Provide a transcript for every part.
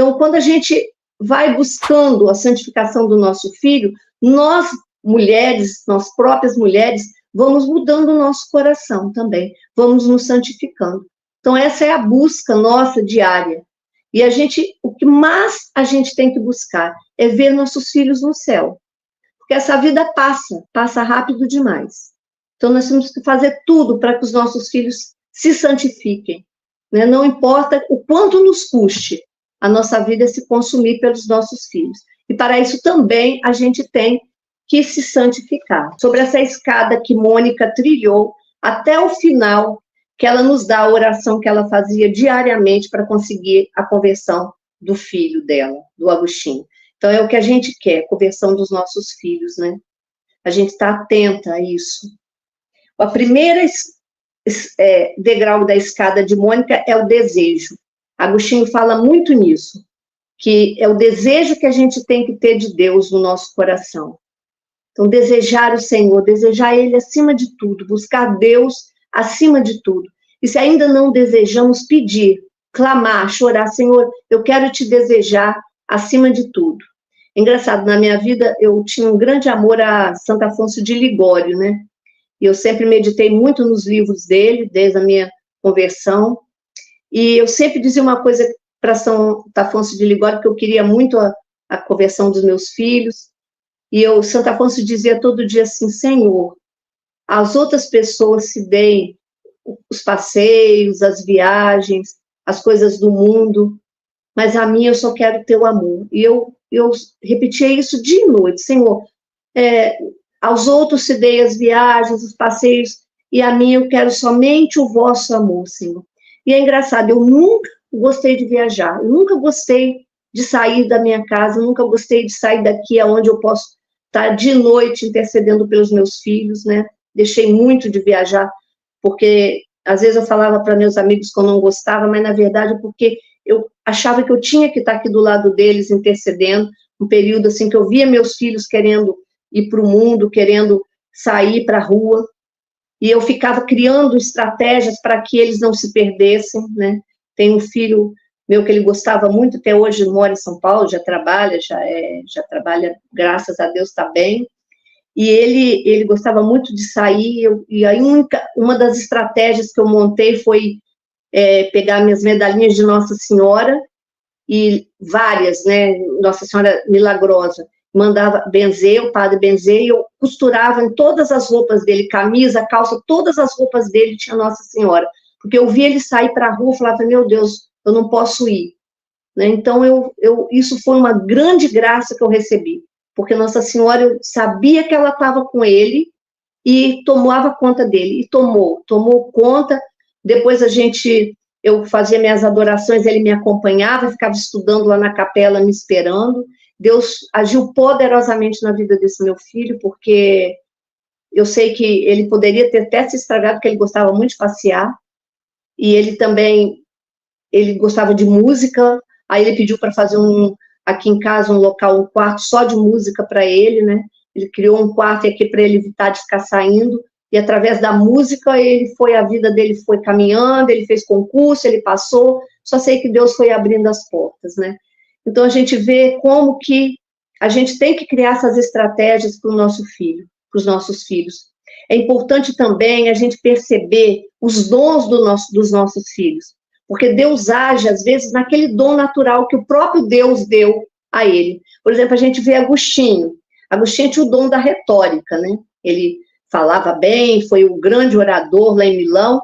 Então, quando a gente vai buscando a santificação do nosso filho, nós, mulheres, nós próprias mulheres, vamos mudando o nosso coração também, vamos nos santificando. Então, essa é a busca nossa diária. E o que mais a gente tem que buscar é ver nossos filhos no céu. Porque essa vida passa rápido demais. Então, nós temos que fazer tudo para que os nossos filhos se santifiquem, né? Não importa o quanto nos custe, a nossa vida é se consumir pelos nossos filhos. E para isso também a gente tem que se santificar. Sobre essa escada que Mônica trilhou até o final, que ela nos dá a oração que ela fazia diariamente para conseguir a conversão do filho dela, do Agostinho. Então, é o que a gente quer, conversão dos nossos filhos, né? A gente está atenta a isso. A primeira degrau da escada de Mônica é o desejo. Agostinho fala muito nisso, que é o desejo que a gente tem que ter de Deus no nosso coração. Então, desejar o Senhor, desejar Ele acima de tudo, buscar Deus acima de tudo. E se ainda não desejamos, pedir, clamar, chorar, Senhor, eu quero te desejar acima de tudo. Engraçado, na minha vida, eu tinha um grande amor a Santo Afonso de Ligório, né? E eu sempre meditei muito nos livros dele, desde a minha conversão. E eu sempre dizia uma coisa para Santo Afonso de Ligório, que eu queria muito a conversão dos meus filhos. E Santo Afonso dizia todo dia assim, Senhor, as outras pessoas se deem os passeios, as viagens, as coisas do mundo, mas a mim eu só quero teu amor. E eu repetia isso dia e noite, Senhor, aos outros se deem as viagens, os passeios, e a mim eu quero somente o vosso amor, Senhor. E é engraçado, eu nunca gostei de viajar, eu nunca gostei de sair da minha casa, eu nunca gostei de sair daqui aonde eu posso estar de noite intercedendo pelos meus filhos, né? Deixei muito de viajar, porque às vezes eu falava para meus amigos que eu não gostava, mas na verdade porque eu achava que eu tinha que estar aqui do lado deles intercedendo, um período assim que eu via meus filhos querendo ir para o mundo, querendo sair para a rua, e eu ficava criando estratégias para que eles não se perdessem, né? Tem um filho meu que ele gostava muito, até hoje mora em São Paulo, já trabalha, graças a Deus, está bem, e ele gostava muito de sair, e aí uma das estratégias que eu montei foi pegar minhas medalhinhas de Nossa Senhora, e várias, né, Nossa Senhora Milagrosa, mandava benzer, o padre benzer, e eu costurava em todas as roupas dele, camisa, calça, todas as roupas dele tinha Nossa Senhora, porque eu via ele sair para a rua e falava, meu Deus, eu não posso ir, né? Então isso foi uma grande graça que eu recebi, porque Nossa Senhora, eu sabia que ela estava com ele, e tomava conta dele, e tomou conta. Depois eu fazia minhas adorações, ele me acompanhava, ficava estudando lá na capela, me esperando. Deus agiu poderosamente na vida desse meu filho, porque eu sei que ele poderia ter até se estragado, porque ele gostava muito de passear, e ele gostava de música, aí ele pediu para fazer aqui em casa, um quarto só de música para ele, né? Ele criou um quarto aqui para ele evitar de ficar saindo, e através da música a vida dele foi caminhando, ele fez concurso, ele passou, só sei que Deus foi abrindo as portas, né? Então a gente vê como que a gente tem que criar essas estratégias para o nosso filho, para os nossos filhos. É importante também a gente perceber os dons dos nossos filhos, porque Deus age, às vezes, naquele dom natural que o próprio Deus deu a ele. Por exemplo, a gente vê Agostinho. Agostinho tinha o dom da retórica, né? Ele falava bem, foi um grande orador lá em Milão,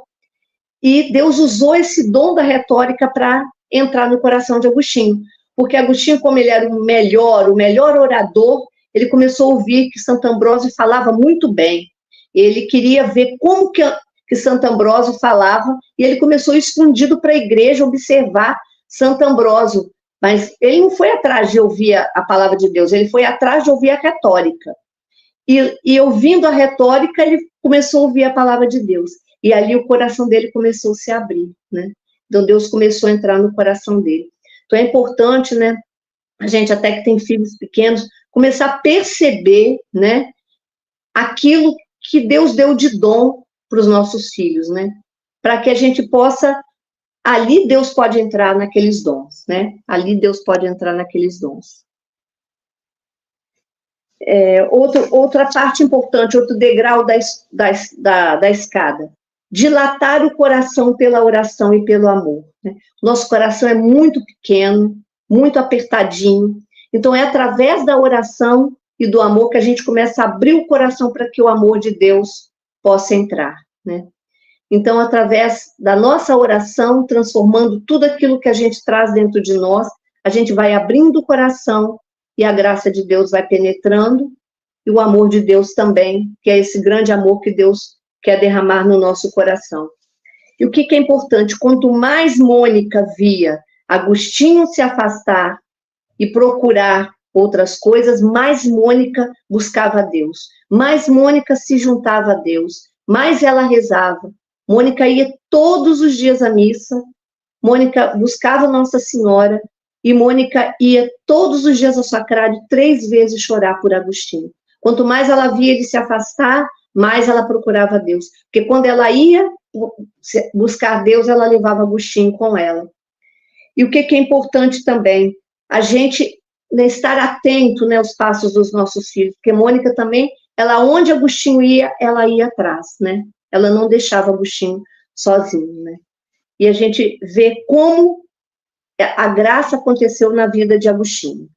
e Deus usou esse dom da retórica para entrar no coração de Agostinho, porque Agostinho, como ele era o melhor orador, ele começou a ouvir que Santo Ambrósio falava muito bem, ele queria ver como que Santo Ambrósio falava, e ele começou escondido para a igreja observar Santo Ambrósio, mas ele não foi atrás de ouvir a palavra de Deus, ele foi atrás de ouvir a retórica. E ouvindo a retórica, ele começou a ouvir a palavra de Deus. E ali o coração dele começou a se abrir, né? Então Deus começou a entrar no coração dele. Então é importante, né, a gente até que tem filhos pequenos, começar a perceber, né, aquilo que Deus deu de dom para os nossos filhos, né? Para que a gente possa ali Deus pode entrar naqueles dons, né? Ali Deus pode entrar naqueles dons. Outra parte importante, outro degrau da escada. Dilatar o coração pela oração e pelo amor. Né? Nosso coração é muito pequeno, muito apertadinho. Então, é através da oração e do amor que a gente começa a abrir o coração para que o amor de Deus possa entrar. Né? Então, através da nossa oração, transformando tudo aquilo que a gente traz dentro de nós, a gente vai abrindo o coração e a graça de Deus vai penetrando, e o amor de Deus também, que é esse grande amor que Deus quer derramar no nosso coração. E o que é importante? Quanto mais Mônica via Agostinho se afastar e procurar outras coisas, mais Mônica buscava a Deus, mais Mônica se juntava a Deus, mais ela rezava. Mônica ia todos os dias à missa, Mônica buscava Nossa Senhora, e Mônica ia todos os dias ao sacrário 3 vezes chorar por Agostinho. Quanto mais ela via ele se afastar, mais ela procurava Deus. Porque quando ela ia buscar Deus, ela levava Agostinho com ela. E o que é importante também? A gente, né, estar atento, né, aos passos dos nossos filhos. Porque Mônica também, ela onde Agostinho ia, ela ia atrás, né? Ela não deixava Agostinho sozinho, né? E a gente vê como a graça aconteceu na vida de Agostinho.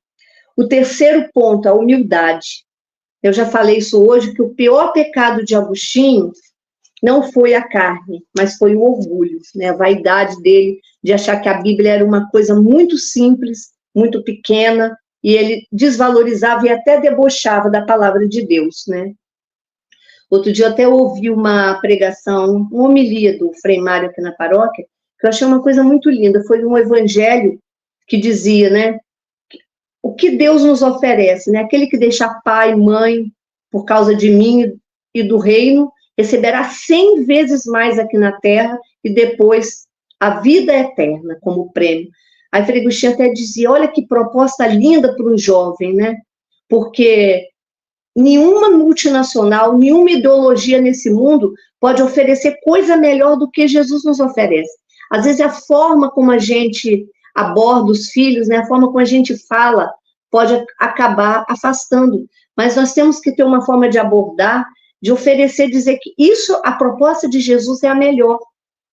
O terceiro ponto, a humildade. Eu já falei isso hoje, que o pior pecado de Agostinho não foi a carne, mas foi o orgulho, né? A vaidade dele de achar que a Bíblia era uma coisa muito simples, muito pequena, e ele desvalorizava e até debochava da palavra de Deus, né? Outro dia eu até ouvi uma pregação, uma homilia do Frei Mário aqui na paróquia, que eu achei uma coisa muito linda. Foi um evangelho que dizia, né, o que Deus nos oferece, né, aquele que deixa pai, mãe, por causa de mim e do reino, receberá 100 vezes mais aqui na terra e depois a vida eterna como prêmio. Aí Frei Agostinho até dizia, olha que proposta linda para um jovem, né, porque nenhuma multinacional, nenhuma ideologia nesse mundo pode oferecer coisa melhor do que Jesus nos oferece. Às vezes a forma como a gente aborda os filhos, né, a forma como a gente fala, pode acabar afastando. Mas nós temos que ter uma forma de abordar, de oferecer, dizer que isso, a proposta de Jesus é a melhor.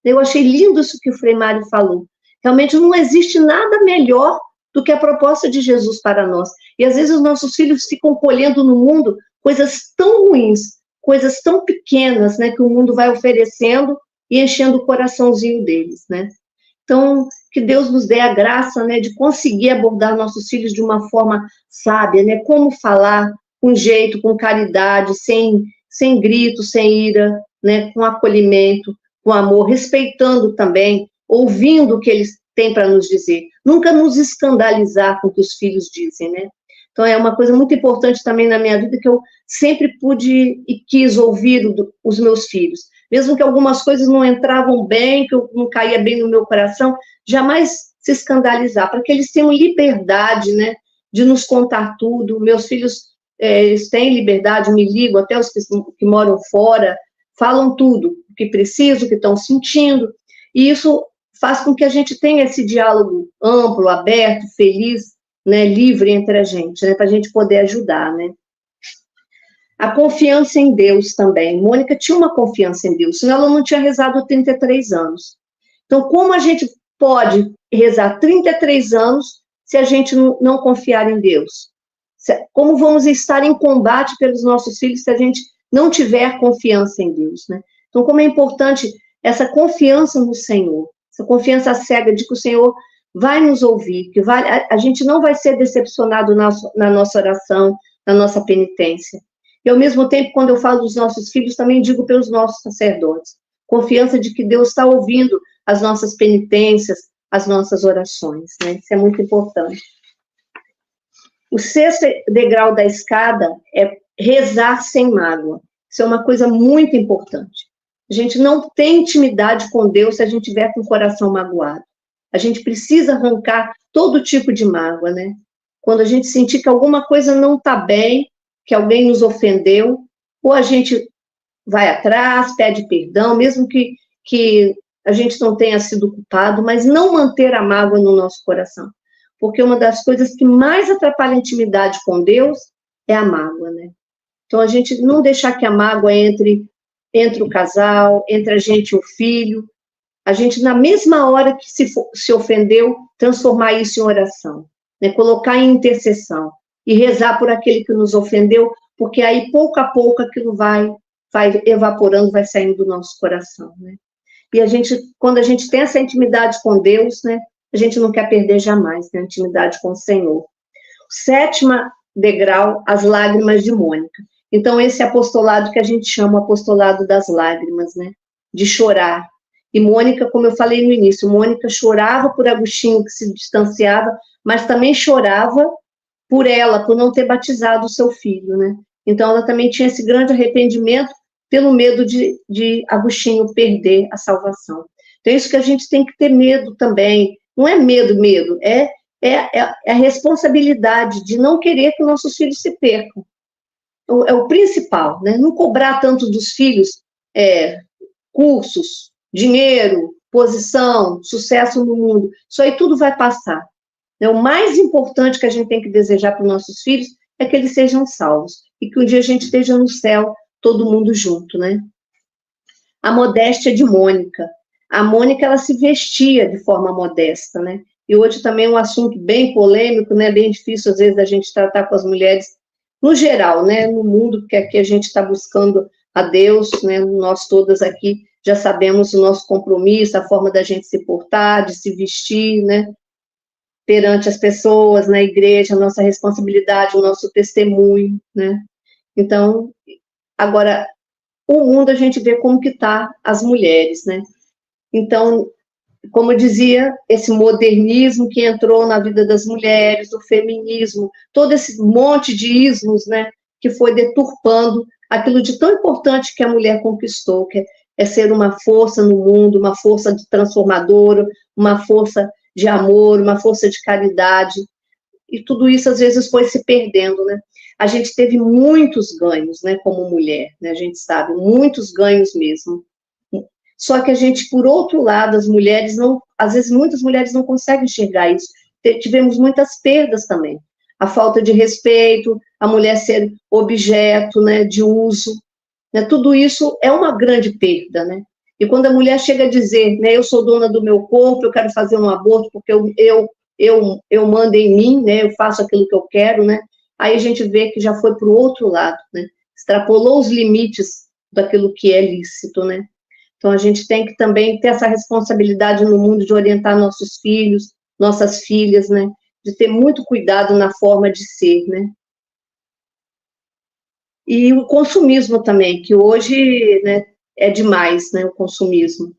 Eu achei lindo isso que o Frei Mário falou. Realmente não existe nada melhor do que a proposta de Jesus para nós. E às vezes os nossos filhos ficam colhendo no mundo coisas tão ruins, coisas tão pequenas, né, que o mundo vai oferecendo e enchendo o coraçãozinho deles, né? Então, que Deus nos dê a graça, né, de conseguir abordar nossos filhos de uma forma sábia, né? Como falar com jeito, com caridade, sem grito, sem ira, né? Com acolhimento, com amor, respeitando também, ouvindo o que eles têm para nos dizer. Nunca nos escandalizar com o que os filhos dizem, né? Então, é uma coisa muito importante também na minha vida, que eu sempre pude e quis ouvir os meus filhos. Mesmo que algumas coisas não entravam bem, que eu não caía bem no meu coração, jamais se escandalizar, para que eles tenham liberdade, né, de nos contar tudo. Meus filhos, eles têm liberdade, me ligam, até os que moram fora, falam tudo, o que precisam, o que estão sentindo, e isso faz com que a gente tenha esse diálogo amplo, aberto, feliz, né, livre entre a gente, né, para a gente poder ajudar, né. A confiança em Deus também. Mônica tinha uma confiança em Deus, senão ela não tinha rezado 33 anos. Então, como a gente pode rezar 33 anos se a gente não confiar em Deus? Como vamos estar em combate pelos nossos filhos se a gente não tiver confiança em Deus, né? Então, como é importante essa confiança no Senhor, essa confiança cega de que o Senhor vai nos ouvir, que a gente não vai ser decepcionado na nossa oração, na nossa penitência. E, ao mesmo tempo, quando eu falo dos nossos filhos, também digo pelos nossos sacerdotes. Confiança de que Deus está ouvindo as nossas penitências, as nossas orações, né? Isso é muito importante. O 6º degrau da escada é rezar sem mágoa. Isso é uma coisa muito importante. A gente não tem intimidade com Deus se a gente tiver com o coração magoado. A gente precisa arrancar todo tipo de mágoa, né? Quando a gente sentir que alguma coisa não está bem, que alguém nos ofendeu, ou a gente vai atrás, pede perdão, mesmo que a gente não tenha sido culpado, mas não manter a mágoa no nosso coração. Porque uma das coisas que mais atrapalha a intimidade com Deus é a mágoa, né? Então, a gente não deixar que a mágoa entre o casal, entre a gente e o filho, a gente, na mesma hora que se ofendeu, transformar isso em oração, né? Colocar em intercessão e rezar por aquele que nos ofendeu, porque aí, pouco a pouco, aquilo vai evaporando, vai saindo do nosso coração, né? E quando a gente tem essa intimidade com Deus, né, a gente não quer perder jamais, né, a intimidade com o Senhor. Sétimo degrau, as lágrimas de Mônica. Então, esse apostolado que a gente chama apostolado das lágrimas, né, de chorar. E Mônica, como eu falei no início, Mônica chorava por Agostinho, que se distanciava, mas também chorava por ela, por não ter batizado o seu filho, né? Então, ela também tinha esse grande arrependimento pelo medo de Agostinho perder a salvação. Então, é isso que a gente tem que ter medo também. Não é medo, é a responsabilidade de não querer que nossos filhos se percam. É o principal, né? Não cobrar tanto dos filhos cursos, dinheiro, posição, sucesso no mundo. Isso aí tudo vai passar. O mais importante que a gente tem que desejar para os nossos filhos é que eles sejam salvos e que um dia a gente esteja no céu, todo mundo junto, né? A modéstia de Mônica. A Mônica, ela se vestia de forma modesta, né? E hoje também é um assunto bem polêmico, né? Bem difícil, às vezes, a gente tratar com as mulheres, no geral, né? No mundo, porque aqui a gente está buscando a Deus, né? Nós todas aqui já sabemos o nosso compromisso, a forma da gente se portar, de se vestir, né? Perante as pessoas, na igreja, a nossa responsabilidade, o nosso testemunho, né? Então, agora, o mundo a gente vê como que tá as mulheres, né? Então, como eu dizia, esse modernismo que entrou na vida das mulheres, o feminismo, todo esse monte de ismos, né, que foi deturpando aquilo de tão importante que a mulher conquistou, que é ser uma força no mundo, uma força transformadora, uma força de amor, uma força de caridade, e tudo isso às vezes foi se perdendo, né? A gente teve muitos ganhos, né, como mulher, né, a gente sabe, muitos ganhos mesmo. Só que a gente, por outro lado, as mulheres não, às vezes muitas mulheres não conseguem enxergar isso. Tivemos muitas perdas também. A falta de respeito, a mulher ser objeto, né, de uso, né, tudo isso é uma grande perda, né? E quando a mulher chega a dizer, né, eu sou dona do meu corpo, eu quero fazer um aborto porque eu mando em mim, né, eu faço aquilo que eu quero, né? Aí a gente vê que já foi para o outro lado, né? Extrapolou os limites daquilo que é lícito, né? Então, a gente tem que também ter essa responsabilidade no mundo de orientar nossos filhos, nossas filhas, né? De ter muito cuidado na forma de ser, né? E o consumismo também, que hoje, né, é demais, né, o consumismo.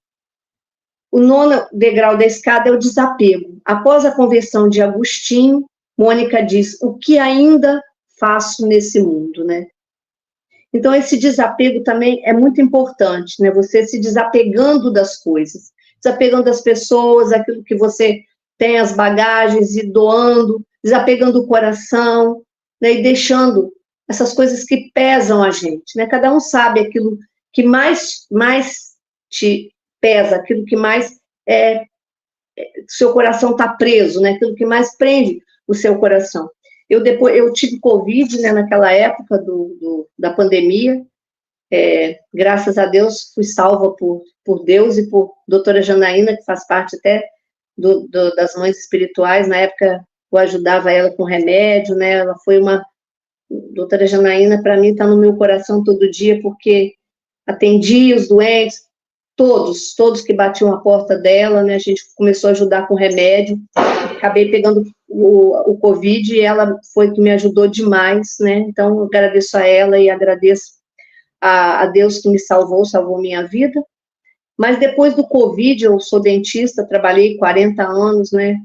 O nono degrau da escada é o desapego. Após a conversão de Agostinho, Mônica diz, o que ainda faço nesse mundo, né? Então, esse desapego também é muito importante, né? Você se desapegando das coisas, desapegando das pessoas, aquilo que você tem, as bagagens, e doando, desapegando o coração, né? E deixando essas coisas que pesam a gente, né? Cada um sabe aquilo que mais te pesa, aquilo que mais seu coração está preso, né? Aquilo que mais prende o seu coração. Eu tive Covid, né, naquela época da pandemia, graças a Deus fui salva por Deus e por doutora Janaína, que faz parte até das mães espirituais. Na época eu ajudava ela com remédio, né? Ela foi doutora Janaína, para mim, está no meu coração todo dia, porque atendia os doentes, todos que batiam a porta dela, né? A gente começou a ajudar com remédio, acabei pegando o Covid e ela foi que me ajudou demais, né? Então, eu agradeço a ela e agradeço a Deus que me salvou minha vida. Mas depois do Covid, eu sou dentista, trabalhei 40 anos, né?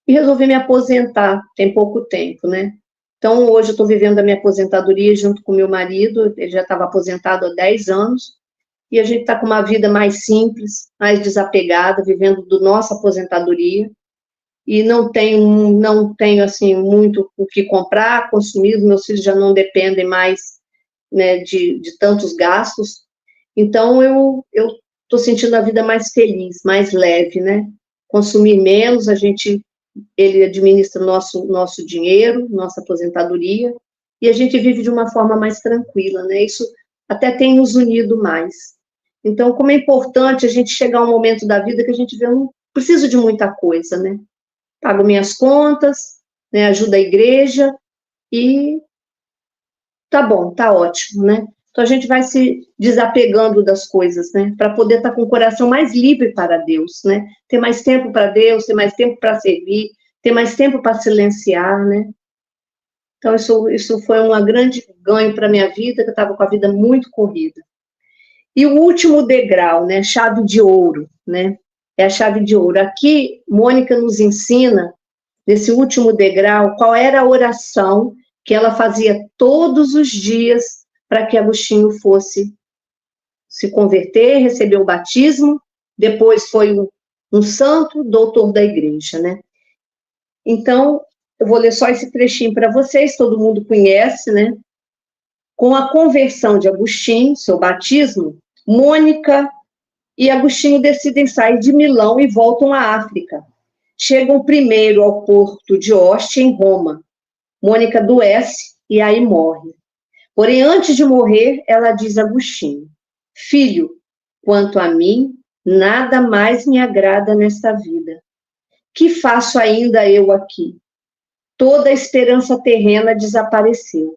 E resolvi me aposentar, tem pouco tempo, né? Então, hoje eu estou vivendo a minha aposentadoria junto com meu marido, ele já estava aposentado há 10 anos, e a gente está com uma vida mais simples, mais desapegada, vivendo do nossa aposentadoria, e não tenho assim, muito o que comprar, consumir, meus filhos já não dependem mais, né, de tantos gastos, então eu estou sentindo a vida mais feliz, mais leve, né? Consumir menos, ele administra nosso dinheiro, nossa aposentadoria, e a gente vive de uma forma mais tranquila, né? Isso até tem nos unido mais. Então, como é importante a gente chegar a um momento da vida que a gente vê, eu não preciso de muita coisa, né? Pago minhas contas, né? Ajudo a igreja e tá bom, tá ótimo, né? Então a gente vai se desapegando das coisas, né? Para poder estar com o coração mais livre para Deus, né? Ter mais tempo para Deus, ter mais tempo para servir, ter mais tempo para silenciar, né? Então isso foi um grande ganho para minha vida, que eu estava com a vida muito corrida. E o último degrau, né? Chave de ouro, né? É a chave de ouro. Aqui, Mônica nos ensina, nesse último degrau, qual era a oração que ela fazia todos os dias para que Agostinho fosse se converter, receber o batismo, depois foi um santo doutor da igreja, né? Então, eu vou ler só esse trechinho para vocês, todo mundo conhece, né? Com a conversão de Agostinho, seu batismo, Mônica e Agostinho decidem sair de Milão e voltam à África. Chegam primeiro ao porto de Ostia, em Roma. Mônica adoece e aí morre. Porém, antes de morrer, ela diz a Agostinho: filho, quanto a mim, nada mais me agrada nesta vida. Que faço ainda eu aqui? Toda a esperança terrena desapareceu.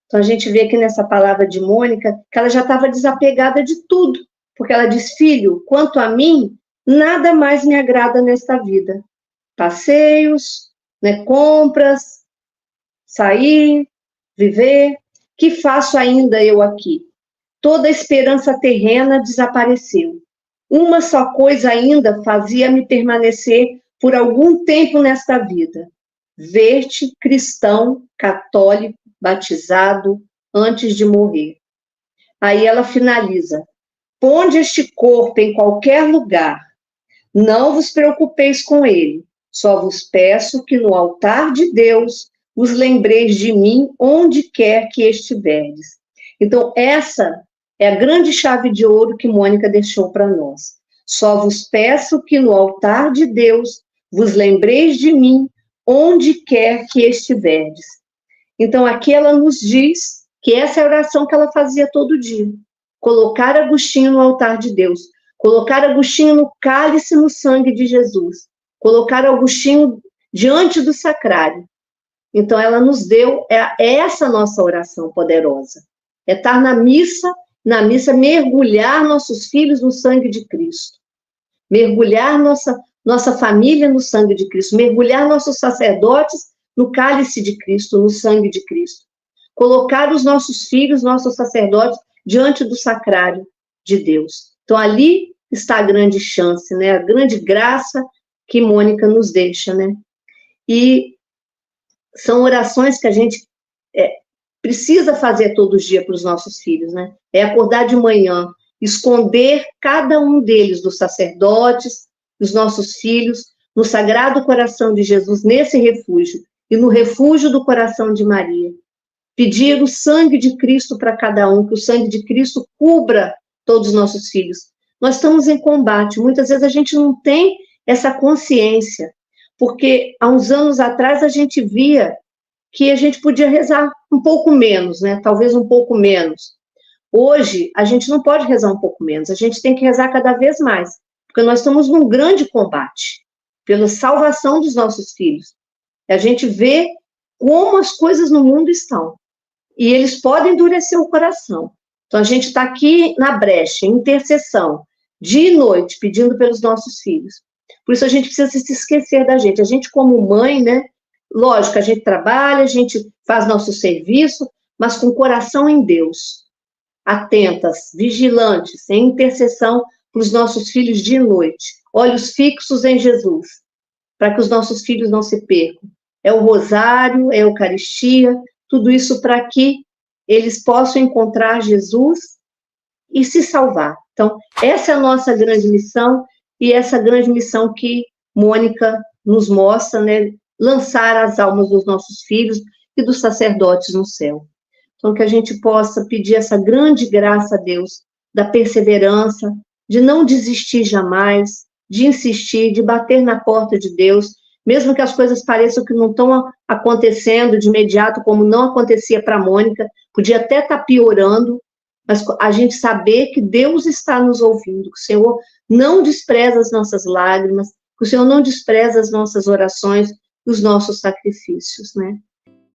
Então, a gente vê aqui nessa palavra de Mônica que ela já estava desapegada de tudo, porque ela diz: filho, quanto a mim, nada mais me agrada nesta vida. Passeios, né, compras, sair, viver. Que faço ainda eu aqui? Toda a esperança terrena desapareceu. Uma só coisa ainda fazia-me permanecer por algum tempo nesta vida: ver-te cristão, católico, batizado, antes de morrer. Aí ela finaliza: ponde este corpo em qualquer lugar, não vos preocupeis com ele, só vos peço que no altar de Deus os lembreis de mim onde quer que estiverdes. Então, essa é a grande chave de ouro que Mônica deixou para nós. Só vos peço que no altar de Deus vos lembreis de mim onde quer que estiverdes. Então, aqui ela nos diz que essa é a oração que ela fazia todo dia. Colocar Agostinho no altar de Deus. Colocar Agostinho no cálice no sangue de Jesus. Colocar Agostinho diante do sacrário. Então, ela nos deu essa nossa oração poderosa. É estar na missa, mergulhar nossos filhos no sangue de Cristo. Mergulhar nossa família no sangue de Cristo. Mergulhar nossos sacerdotes no cálice de Cristo, no sangue de Cristo. Colocar os nossos filhos, nossos sacerdotes, diante do sacrário de Deus. Então, ali está a grande chance, né? A grande graça que Mônica nos deixa, né? E são orações que a gente precisa fazer todos os dias para os nossos filhos, né? É acordar de manhã, esconder cada um deles, dos sacerdotes, dos nossos filhos, no Sagrado Coração de Jesus, nesse refúgio, e no refúgio do coração de Maria. Pedir o sangue de Cristo para cada um, que o sangue de Cristo cubra todos os nossos filhos. Nós estamos em combate, muitas vezes a gente não tem essa consciência, porque há uns anos atrás a gente via que a gente podia rezar um pouco menos, né? Talvez um pouco menos. Hoje, a gente não pode rezar um pouco menos, a gente tem que rezar cada vez mais, porque nós estamos num grande combate pela salvação dos nossos filhos. A gente vê como as coisas no mundo estão, e eles podem endurecer o coração. Então, a gente está aqui na brecha, em intercessão, dia e noite, pedindo pelos nossos filhos. Por isso, a gente precisa se esquecer da gente. A gente, como mãe, né? Lógico, a gente trabalha, a gente faz nosso serviço, mas com o coração em Deus. Atentas, vigilantes, em intercessão para os nossos filhos dia e noite. Olhos fixos em Jesus, para que os nossos filhos não se percam. É o rosário, é a Eucaristia, tudo isso para que eles possam encontrar Jesus e se salvar. Então, essa é a nossa grande missão, e essa grande missão que Mônica nos mostra, né? Lançar as almas dos nossos filhos e dos sacerdotes no céu. Então, que a gente possa pedir essa grande graça a Deus, da perseverança, de não desistir jamais, de insistir, de bater na porta de Deus, mesmo que as coisas pareçam que não estão acontecendo de imediato, como não acontecia para a Mônica, podia até estar piorando, mas a gente saber que Deus está nos ouvindo, que o Senhor não despreza as nossas lágrimas, que o Senhor não despreza as nossas orações, os nossos sacrifícios, né?